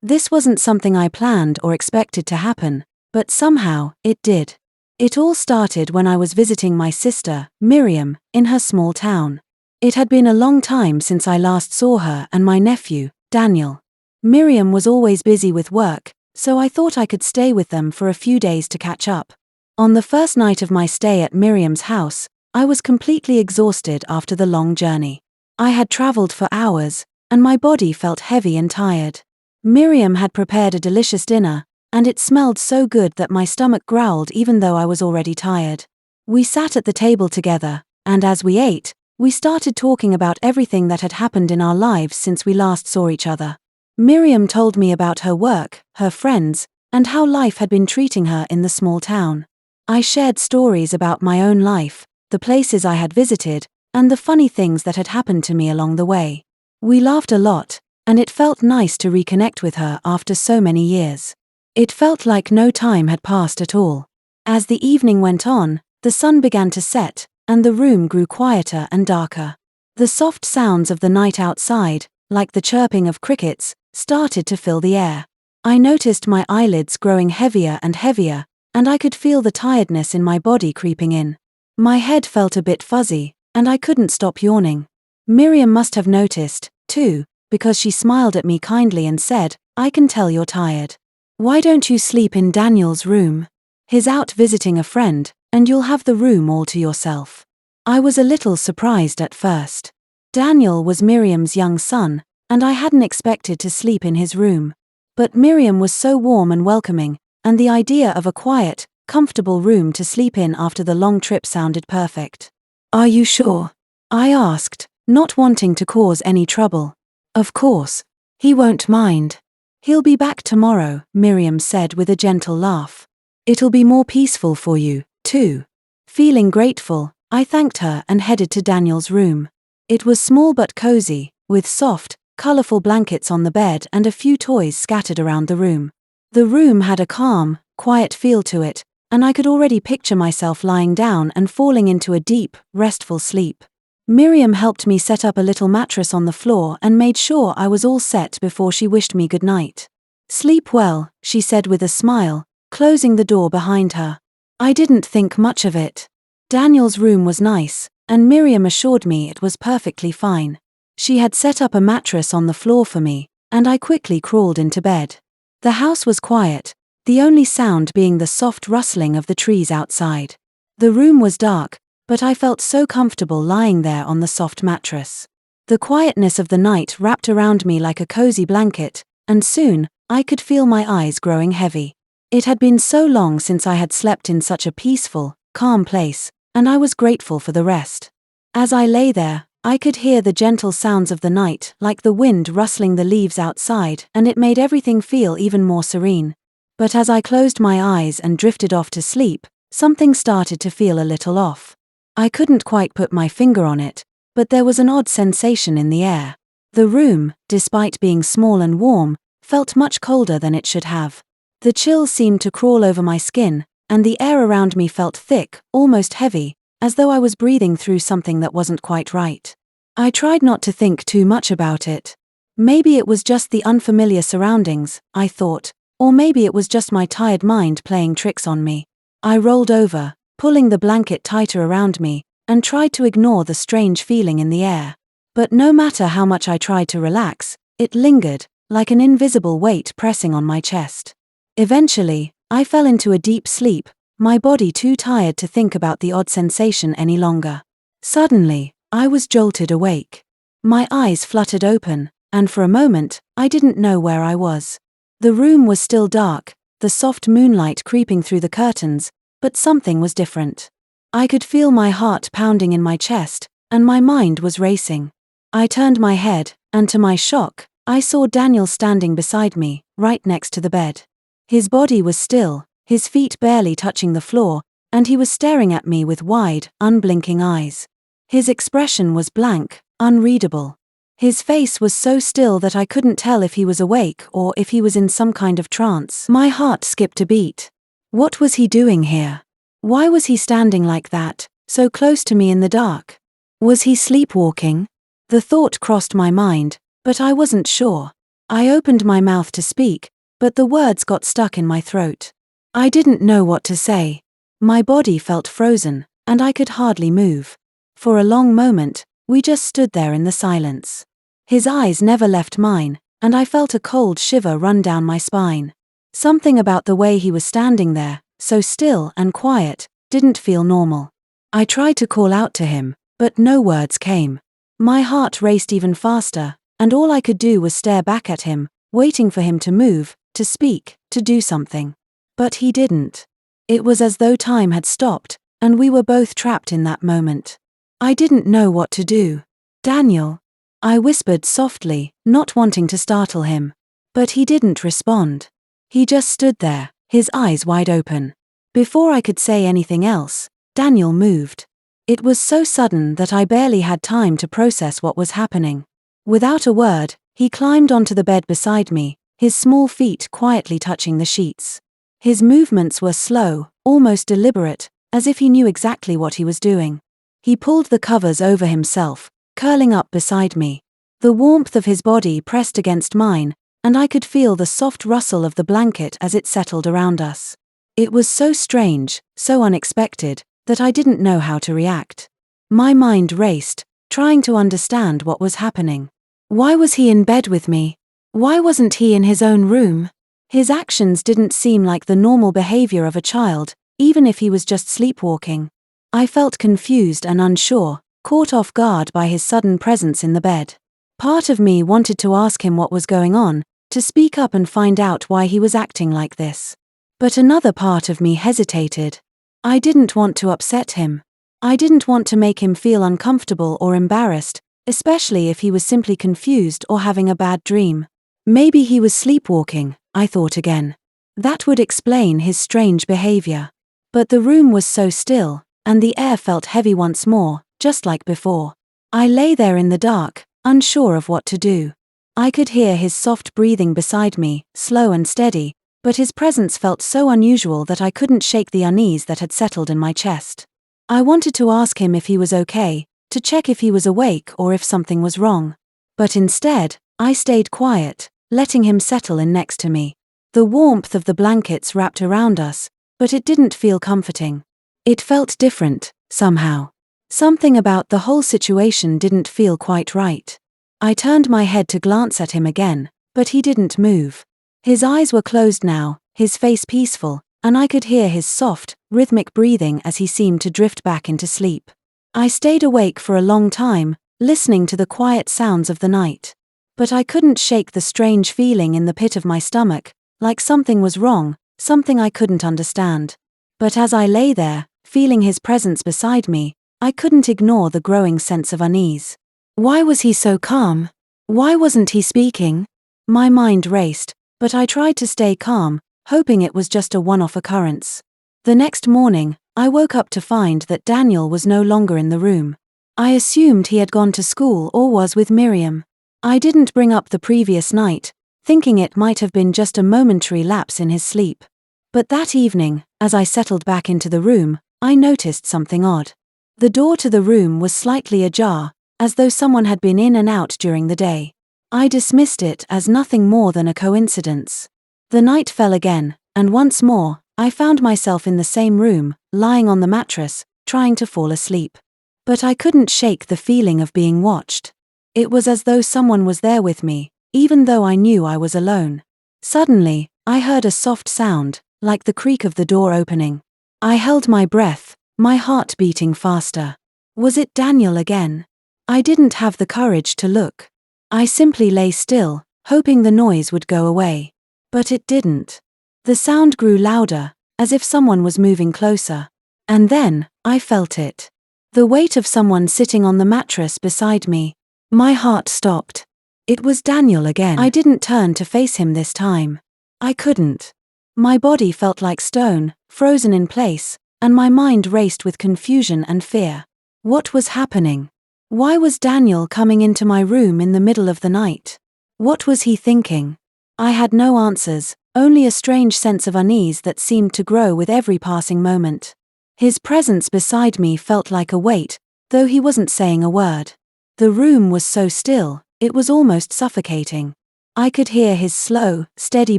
This wasn't something I planned or expected to happen, but somehow, it did. It all started when I was visiting my sister, Miriam, in her small town. It had been a long time since I last saw her and my nephew, Daniel. Miriam was always busy with work, so I thought I could stay with them for a few days to catch up. On the first night of my stay at Miriam's house, I was completely exhausted after the long journey. I had traveled for hours, and my body felt heavy and tired. Miriam had prepared a delicious dinner, and it smelled so good that my stomach growled even though I was already tired. We sat at the table together, and as we ate, we started talking about everything that had happened in our lives since we last saw each other. Miriam told me about her work, her friends, and how life had been treating her in the small town. I shared stories about my own life, the places I had visited, and the funny things that had happened to me along the way. We laughed a lot, and it felt nice to reconnect with her after so many years. It felt like no time had passed at all. As the evening went on, the sun began to set, and the room grew quieter and darker. The soft sounds of the night outside, like the chirping of crickets, started to fill the air. I noticed my eyelids growing heavier and heavier, and I could feel the tiredness in my body creeping in. My head felt a bit fuzzy, and I couldn't stop yawning. Miriam must have noticed, too, because she smiled at me kindly and said, "I can tell you're tired. Why don't you sleep in Daniel's room? He's out visiting a friend, and you'll have the room all to yourself." I was a little surprised at first. Daniel was Miriam's young son, and I hadn't expected to sleep in his room. But Miriam was so warm and welcoming, and the idea of a quiet, comfortable room to sleep in after the long trip sounded perfect. "Are you sure?" I asked, not wanting to cause any trouble. "Of course. He won't mind. He'll be back tomorrow," Miriam said with a gentle laugh. "It'll be more peaceful for you, too." Feeling grateful, I thanked her and headed to Daniel's room. It was small but cozy, with soft, colorful blankets on the bed and a few toys scattered around the room. The room had a calm, quiet feel to it, and I could already picture myself lying down and falling into a deep, restful sleep. Miriam helped me set up a little mattress on the floor and made sure I was all set before she wished me good night. "Sleep well," she said with a smile, closing the door behind her. I didn't think much of it. Daniel's room was nice, and Miriam assured me it was perfectly fine. She had set up a mattress on the floor for me, and I quickly crawled into bed. The house was quiet, the only sound being the soft rustling of the trees outside. The room was dark, but I felt so comfortable lying there on the soft mattress. The quietness of the night wrapped around me like a cozy blanket, and soon, I could feel my eyes growing heavy. It had been so long since I had slept in such a peaceful, calm place, and I was grateful for the rest. As I lay there, I could hear the gentle sounds of the night, like the wind rustling the leaves outside, and it made everything feel even more serene. But as I closed my eyes and drifted off to sleep, something started to feel a little off. I couldn't quite put my finger on it, but there was an odd sensation in the air. The room, despite being small and warm, felt much colder than it should have. The chills seemed to crawl over my skin, and the air around me felt thick, almost heavy, as though I was breathing through something that wasn't quite right. I tried not to think too much about it. Maybe it was just the unfamiliar surroundings, I thought, or maybe it was just my tired mind playing tricks on me. I rolled over, pulling the blanket tighter around me, and tried to ignore the strange feeling in the air. But no matter how much I tried to relax, it lingered, like an invisible weight pressing on my chest. Eventually, I fell into a deep sleep, my body too tired to think about the odd sensation any longer. Suddenly, I was jolted awake. My eyes fluttered open, and for a moment, I didn't know where I was. The room was still dark, the soft moonlight creeping through the curtains, but something was different. I could feel my heart pounding in my chest, and my mind was racing. I turned my head, and to my shock, I saw Daniel standing beside me, right next to the bed. His body was still, his feet barely touching the floor, and he was staring at me with wide, unblinking eyes. His expression was blank, unreadable. His face was so still that I couldn't tell if he was awake or if he was in some kind of trance. My heart skipped a beat. What was he doing here? Why was he standing like that, so close to me in the dark? Was he sleepwalking? The thought crossed my mind, but I wasn't sure. I opened my mouth to speak, but the words got stuck in my throat. I didn't know what to say. My body felt frozen, and I could hardly move. For a long moment, we just stood there in the silence. His eyes never left mine, and I felt a cold shiver run down my spine. Something about the way he was standing there, so still and quiet, didn't feel normal. I tried to call out to him, but no words came. My heart raced even faster, and all I could do was stare back at him, waiting for him to move, to speak, to do something. But he didn't. It was as though time had stopped, and we were both trapped in that moment. I didn't know what to do. "Daniel," I whispered softly, not wanting to startle him. But he didn't respond. He just stood there, his eyes wide open. Before I could say anything else, Daniel moved. It was so sudden that I barely had time to process what was happening. Without a word, he climbed onto the bed beside me, his small feet quietly touching the sheets. His movements were slow, almost deliberate, as if he knew exactly what he was doing. He pulled the covers over himself, curling up beside me. The warmth of his body pressed against mine, and I could feel the soft rustle of the blanket as it settled around us. It was so strange, so unexpected, that I didn't know how to react. My mind raced, trying to understand what was happening. Why was he in bed with me? Why wasn't he in his own room? His actions didn't seem like the normal behavior of a child, even if he was just sleepwalking. I felt confused and unsure, caught off guard by his sudden presence in the bed. Part of me wanted to ask him what was going on, to speak up and find out why he was acting like this. But another part of me hesitated. I didn't want to upset him. I didn't want to make him feel uncomfortable or embarrassed, especially if he was simply confused or having a bad dream. Maybe he was sleepwalking, I thought again. That would explain his strange behavior. But the room was so still, and the air felt heavy once more, just like before. I lay there in the dark, unsure of what to do. I could hear his soft breathing beside me, slow and steady, but his presence felt so unusual that I couldn't shake the unease that had settled in my chest. I wanted to ask him if he was okay, to check if he was awake or if something was wrong. But instead, I stayed quiet, letting him settle in next to me. The warmth of the blankets wrapped around us, but it didn't feel comforting. It felt different, somehow. Something about the whole situation didn't feel quite right. I turned my head to glance at him again, but he didn't move. His eyes were closed now, his face peaceful, and I could hear his soft, rhythmic breathing as he seemed to drift back into sleep. I stayed awake for a long time, listening to the quiet sounds of the night. But I couldn't shake the strange feeling in the pit of my stomach, like something was wrong, something I couldn't understand. But as I lay there, feeling his presence beside me, I couldn't ignore the growing sense of unease. Why was he so calm? Why wasn't he speaking? My mind raced, but I tried to stay calm, hoping it was just a one-off occurrence. The next morning, I woke up to find that Daniel was no longer in the room. I assumed he had gone to school or was with Miriam. I didn't bring up the previous night, thinking it might have been just a momentary lapse in his sleep. But that evening, as I settled back into the room, I noticed something odd. The door to the room was slightly ajar, as though someone had been in and out during the day. I dismissed it as nothing more than a coincidence. The night fell again, and once more, I found myself in the same room, lying on the mattress, trying to fall asleep. But I couldn't shake the feeling of being watched. It was as though someone was there with me, even though I knew I was alone. Suddenly, I heard a soft sound, like the creak of the door opening. I held my breath, my heart beating faster. Was it Daniel again? I didn't have the courage to look. I simply lay still, hoping the noise would go away. But it didn't. The sound grew louder, as if someone was moving closer. And then, I felt it. The weight of someone sitting on the mattress beside me. My heart stopped. It was Daniel again. I didn't turn to face him this time. I couldn't. My body felt like stone, frozen in place, and my mind raced with confusion and fear. What was happening? Why was Daniel coming into my room in the middle of the night? What was he thinking? I had no answers, only a strange sense of unease that seemed to grow with every passing moment. His presence beside me felt like a weight, though he wasn't saying a word. The room was so still, it was almost suffocating. I could hear his slow, steady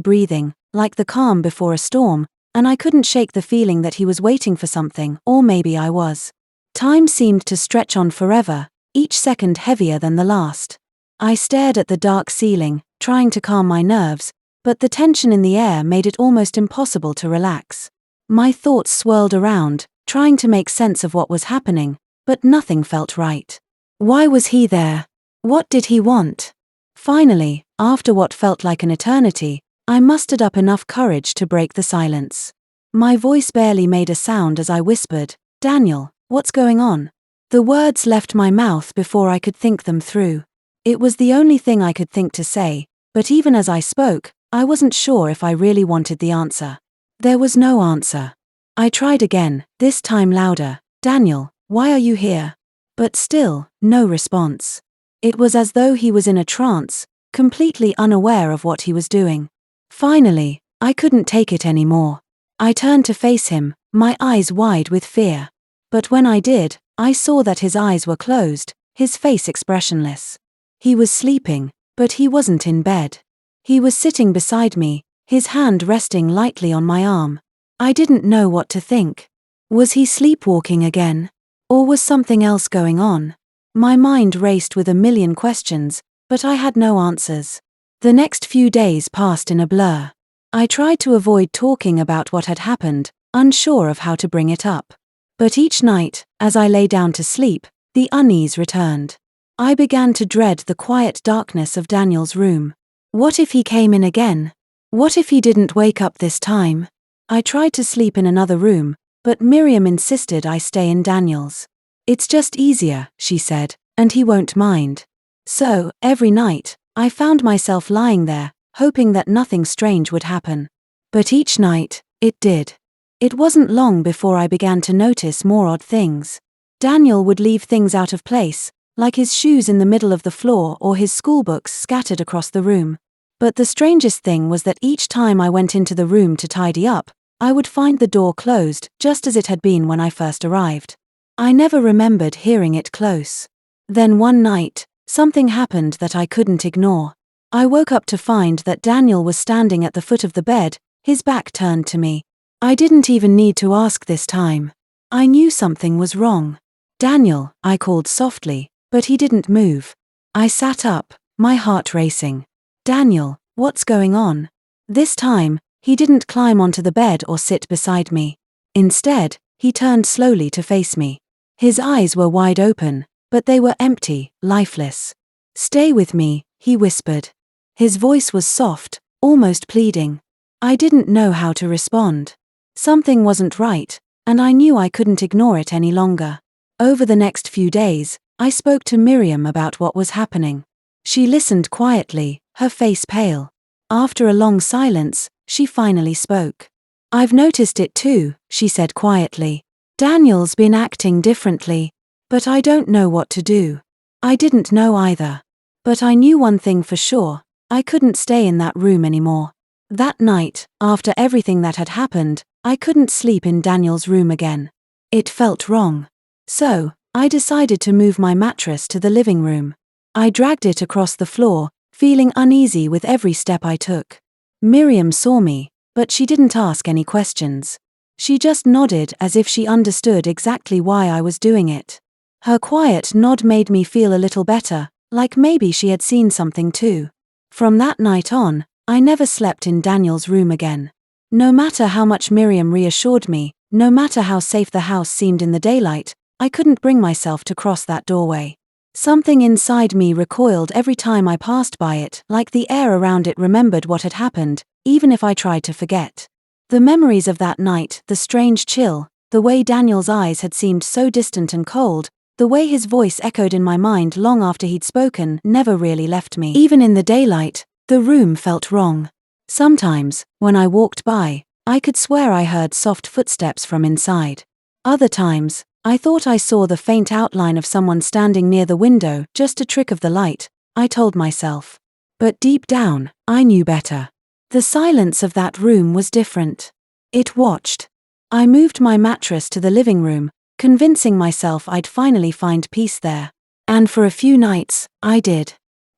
breathing, like the calm before a storm, and I couldn't shake the feeling that he was waiting for something, or maybe I was. Time seemed to stretch on forever, each second heavier than the last. I stared at the dark ceiling, trying to calm my nerves, but the tension in the air made it almost impossible to relax. My thoughts swirled around, trying to make sense of what was happening, but nothing felt right. Why was he there? What did he want? Finally, after what felt like an eternity, I mustered up enough courage to break the silence. My voice barely made a sound as I whispered, "Daniel, what's going on?" The words left my mouth before I could think them through. It was the only thing I could think to say, but even as I spoke, I wasn't sure if I really wanted the answer. There was no answer. I tried again, this time louder, "Daniel, why are you here?" But still, no response. It was as though he was in a trance, completely unaware of what he was doing. Finally, I couldn't take it anymore. I turned to face him, my eyes wide with fear. But when I did, I saw that his eyes were closed, his face expressionless. He was sleeping, but he wasn't in bed. He was sitting beside me, his hand resting lightly on my arm. I didn't know what to think. Was he sleepwalking again? Or was something else going on? My mind raced with a million questions, but I had no answers. The next few days passed in a blur. I tried to avoid talking about what had happened, unsure of how to bring it up. But each night, as I lay down to sleep, the unease returned. I began to dread the quiet darkness of Daniel's room. What if he came in again? What if he didn't wake up this time? I tried to sleep in another room, but Miriam insisted I stay in Daniel's. "It's just easier," she said, "and he won't mind." So, every night, I found myself lying there, hoping that nothing strange would happen. But each night, it did. It wasn't long before I began to notice more odd things. Daniel would leave things out of place, like his shoes in the middle of the floor or his schoolbooks scattered across the room. But the strangest thing was that each time I went into the room to tidy up, I would find the door closed, just as it had been when I first arrived. I never remembered hearing it close. Then one night, something happened that I couldn't ignore. I woke up to find that Daniel was standing at the foot of the bed, his back turned to me. I didn't even need to ask this time. I knew something was wrong. "Daniel," I called softly, but he didn't move. I sat up, my heart racing. "Daniel, what's going on?" This time, he didn't climb onto the bed or sit beside me. Instead, he turned slowly to face me. His eyes were wide open, but they were empty, lifeless. "Stay with me," he whispered. His voice was soft, almost pleading. I didn't know how to respond. Something wasn't right, and I knew I couldn't ignore it any longer. Over the next few days, I spoke to Miriam about what was happening. She listened quietly, her face pale. After a long silence, she finally spoke. "I've noticed it too," she said quietly. "Daniel's been acting differently, but I don't know what to do." I didn't know either. But I knew one thing for sure, I couldn't stay in that room anymore. That night, after everything that had happened, I couldn't sleep in Daniel's room again. It felt wrong. So, I decided to move my mattress to the living room. I dragged it across the floor, feeling uneasy with every step I took. Miriam saw me, but she didn't ask any questions. She just nodded as if she understood exactly why I was doing it. Her quiet nod made me feel a little better, like maybe she had seen something too. From that night on, I never slept in Daniel's room again. No matter how much Miriam reassured me, no matter how safe the house seemed in the daylight, I couldn't bring myself to cross that doorway. Something inside me recoiled every time I passed by it, like the air around it remembered what had happened, even if I tried to forget. The memories of that night, the strange chill, the way Daniel's eyes had seemed so distant and cold, the way his voice echoed in my mind long after he'd spoken, never really left me. Even in the daylight, the room felt wrong. Sometimes, when I walked by, I could swear I heard soft footsteps from inside. Other times, I thought I saw the faint outline of someone standing near the window, just a trick of the light, I told myself. But deep down, I knew better. The silence of that room was different. It watched. I moved my mattress to the living room, convincing myself I'd finally find peace there. And for a few nights, I did.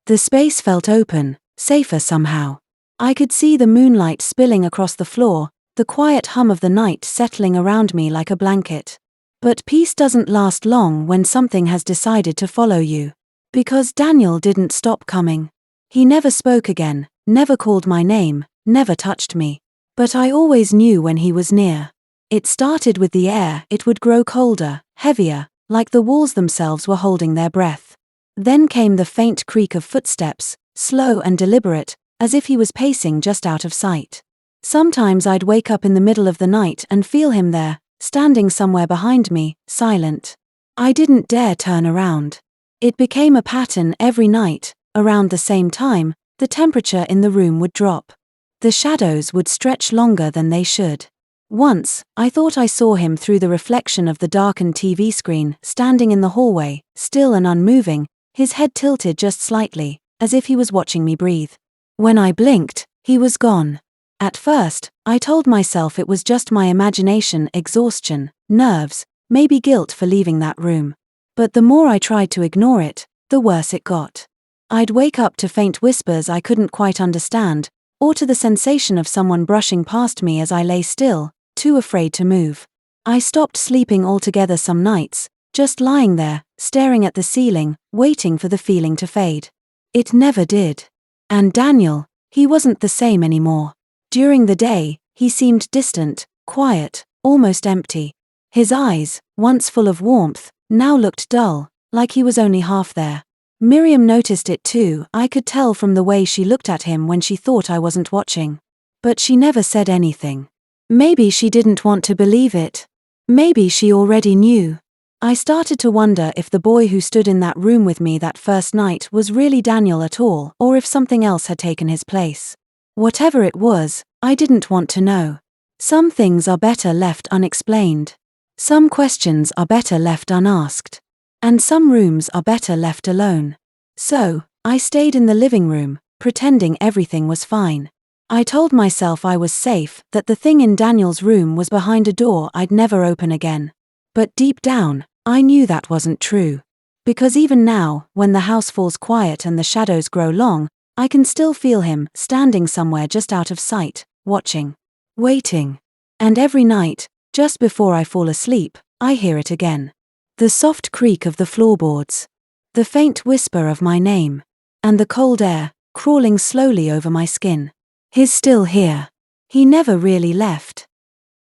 The space felt open, safer somehow. I could see the moonlight spilling across the floor, the quiet hum of the night settling around me like a blanket. But peace doesn't last long when something has decided to follow you. Because Daniel didn't stop coming. He never spoke again, never called my name, never touched me. But I always knew when he was near. It started with the air. It would grow colder, heavier, like the walls themselves were holding their breath. Then came the faint creak of footsteps, slow and deliberate, as if he was pacing just out of sight. Sometimes I'd wake up in the middle of the night and feel him there, standing somewhere behind me, silent. I didn't dare turn around. It became a pattern every night. Around the same time, the temperature in the room would drop. The shadows would stretch longer than they should. Once, I thought I saw him through the reflection of the darkened TV screen, standing in the hallway, still and unmoving, his head tilted just slightly, as if he was watching me breathe. When I blinked, he was gone. At first, I told myself it was just my imagination, exhaustion, nerves, maybe guilt for leaving that room. But the more I tried to ignore it, the worse it got. I'd wake up to faint whispers I couldn't quite understand, or to the sensation of someone brushing past me as I lay still, too afraid to move. I stopped sleeping altogether some nights, just lying there, staring at the ceiling, waiting for the feeling to fade. It never did. And Daniel, he wasn't the same anymore. During the day, he seemed distant, quiet, almost empty. His eyes, once full of warmth, now looked dull, like he was only half there. Miriam noticed it too. I could tell from the way she looked at him when she thought I wasn't watching. But she never said anything. Maybe she didn't want to believe it. Maybe she already knew. I started to wonder if the boy who stood in that room with me that first night was really Daniel at all, or if something else had taken his place. Whatever it was, I didn't want to know. Some things are better left unexplained. Some questions are better left unasked. And some rooms are better left alone. So, I stayed in the living room, pretending everything was fine. I told myself I was safe, that the thing in Daniel's room was behind a door I'd never open again. But deep down, I knew that wasn't true. Because even now, when the house falls quiet and the shadows grow long, I can still feel him, standing somewhere just out of sight, watching. Waiting. And every night, just before I fall asleep, I hear it again. The soft creak of the floorboards. The faint whisper of my name. And the cold air, crawling slowly over my skin. He's still here. He never really left.